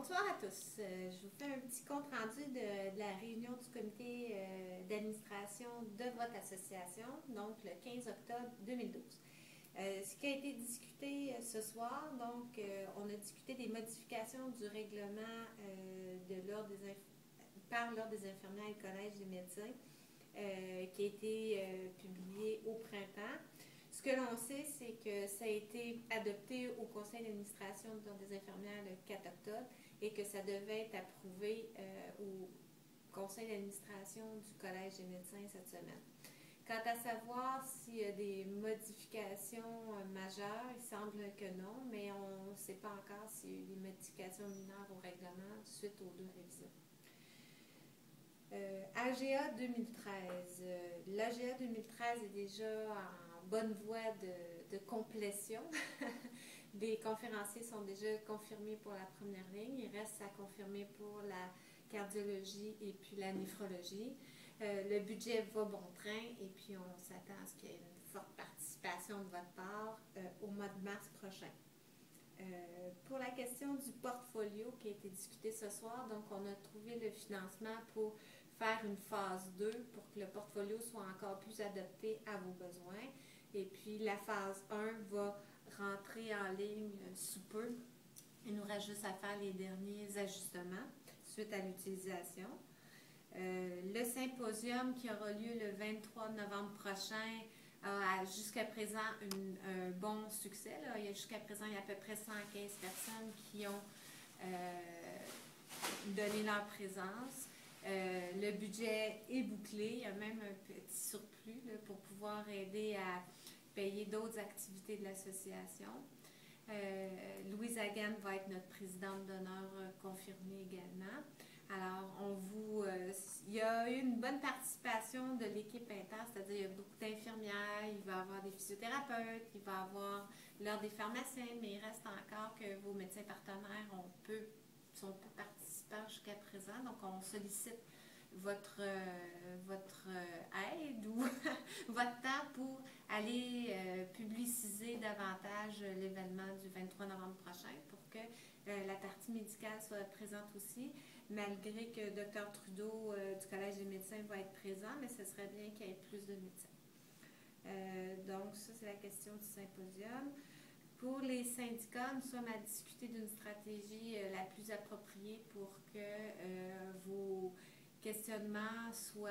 Bonsoir à tous. Je vous fais un petit compte rendu de la réunion du comité d'administration de votre association, donc le 15 octobre 2012. Ce qui a été discuté ce soir, donc on a discuté des modifications du règlement par l'Ordre des infirmières et le Collège des médecins qui a été publié au printemps. Ce que l'on sait, c'est que ça a été adopté au conseil d'administration de l'Ordre des infirmières le 4 octobre et que ça devait être approuvé au conseil d'administration du Collège des médecins cette semaine. Quant à savoir s'il y a des modifications majeures, il semble que non, mais on ne sait pas encore s'il y a eu des modifications mineures au règlement suite aux deux révisions. AGA 2013. L'AGA 2013 est déjà en bonne voie de complétion. Des conférenciers sont déjà confirmés pour la première ligne. Il reste à confirmer pour la cardiologie et puis la néphrologie. Le budget va bon train et puis on s'attend à ce qu'il y ait une forte participation de votre part au mois de mars prochain. Pour la question du portfolio qui a été discuté ce soir, donc on a trouvé le financement pour faire une phase 2 pour que le portfolio soit encore plus adapté à vos besoins. Et puis la phase 1 va rentrer en ligne sous peu. Il nous reste juste à faire les derniers ajustements suite à l'utilisation. Le symposium qui aura lieu le 23 novembre prochain a jusqu'à présent un bon succès. Jusqu'à présent, il y a à peu près 115 personnes qui ont donné leur présence. Le budget est bouclé. Il y a même un petit surplus pour pouvoir aider à payer d'autres activités de l'association. Louise Hagan va être notre présidente d'honneur confirmée également. Alors, il y a eu une bonne participation de l'équipe inter, c'est-à-dire il y a beaucoup d'infirmières, il va y avoir des physiothérapeutes, il va y avoir l'ordre des pharmaciens, mais il reste encore que vos médecins partenaires sont peu participants jusqu'à présent. Donc, on sollicite votre aide ou votre temps pour aller publiciser davantage l'événement du 23 novembre prochain pour que la partie médicale soit présente aussi, malgré que Dr Trudeau du Collège des médecins va être présent, mais ce serait bien qu'il y ait plus de médecins. Donc, ça, c'est la question du symposium. Pour les syndicats, nous sommes à discuter d'une stratégie la plus appropriée pour que vos questionnements soient,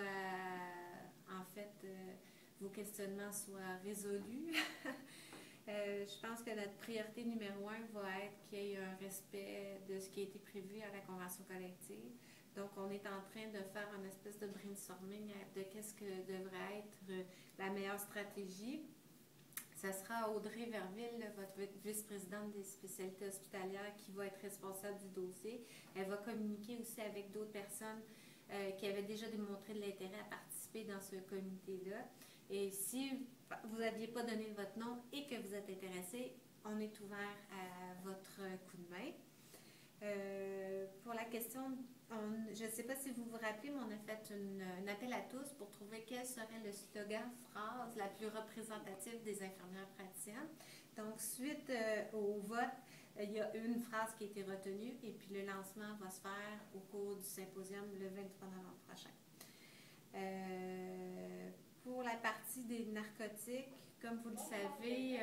résolus. Je pense que notre priorité numéro 1 va être qu'il y ait un respect de ce qui a été prévu à la convention collective. Donc, on est en train de faire une espèce de brainstorming de qu'est-ce que devrait être la meilleure stratégie. Ce sera Audrey Verville, votre vice-présidente des spécialités hospitalières, qui va être responsable du dossier. Elle va communiquer aussi avec d'autres personnes qui avaient déjà démontré de l'intérêt à participer dans ce comité-là. Et si vous n'aviez pas donné votre nom et que vous êtes intéressé, on est ouvert à votre coup de main. Pour la question, je ne sais pas si vous vous rappelez, mais on a fait un appel à tous pour trouver quel serait le slogan, phrase la plus représentative des infirmières praticiennes. Donc, suite au vote, il y a une phrase qui a été retenue et puis le lancement va se faire au cours du symposium le 23 novembre prochain. Pour la partie des narcotiques, comme vous le savez,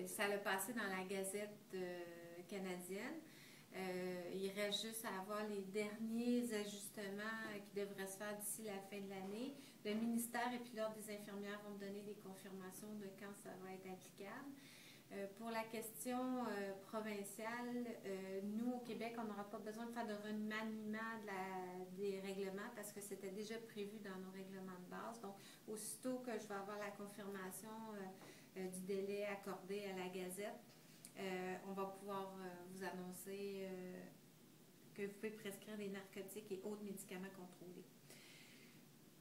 ça l'a passé dans la Gazette canadienne. Il reste juste à avoir les derniers ajustements qui devraient se faire d'ici la fin de l'année. Le ministère et puis l'Ordre des infirmières vont me donner des confirmations de quand ça va être applicable. Pour la question provinciale, nous, au Québec, on n'aura pas besoin de faire de remaniement des règlements parce que c'était déjà prévu dans nos règlements de base. Donc, aussitôt que je vais avoir la confirmation du délai accordé à la Gazette, on va pouvoir vous annoncer que vous pouvez prescrire des narcotiques et autres médicaments contrôlés.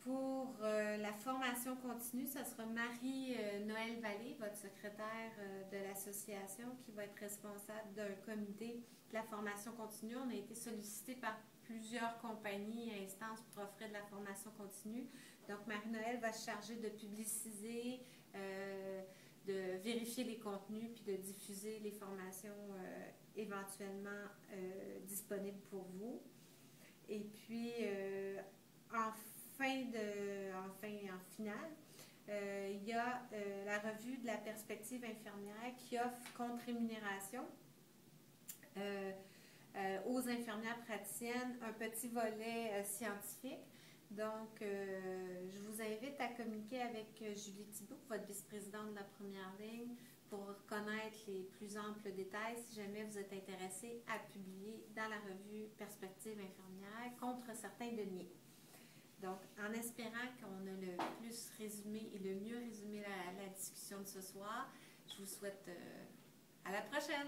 Pour la formation continue, ce sera Marie-Noël Vallée, votre secrétaire de l'association, qui va être responsable d'un comité de la formation continue. On a été sollicité par plusieurs compagnies et instances pour offrir de la formation continue. Donc, Marie-Noël va se charger de publiciser, de vérifier les contenus puis de diffuser les formations éventuellement disponibles pour vous. Et puis, en finale, il y a la revue de la perspective infirmière qui offre contre rémunération aux infirmières praticiennes un petit volet scientifique. Donc, je vous invite à communiquer avec Julie Thibault, votre vice-présidente de la première ligne, pour connaître les plus amples détails si jamais vous êtes intéressé à publier dans la revue Perspective infirmière contre certains deniers. Donc, en espérant qu'on a le plus résumé et le mieux résumé la discussion de ce soir, je vous souhaite à la prochaine!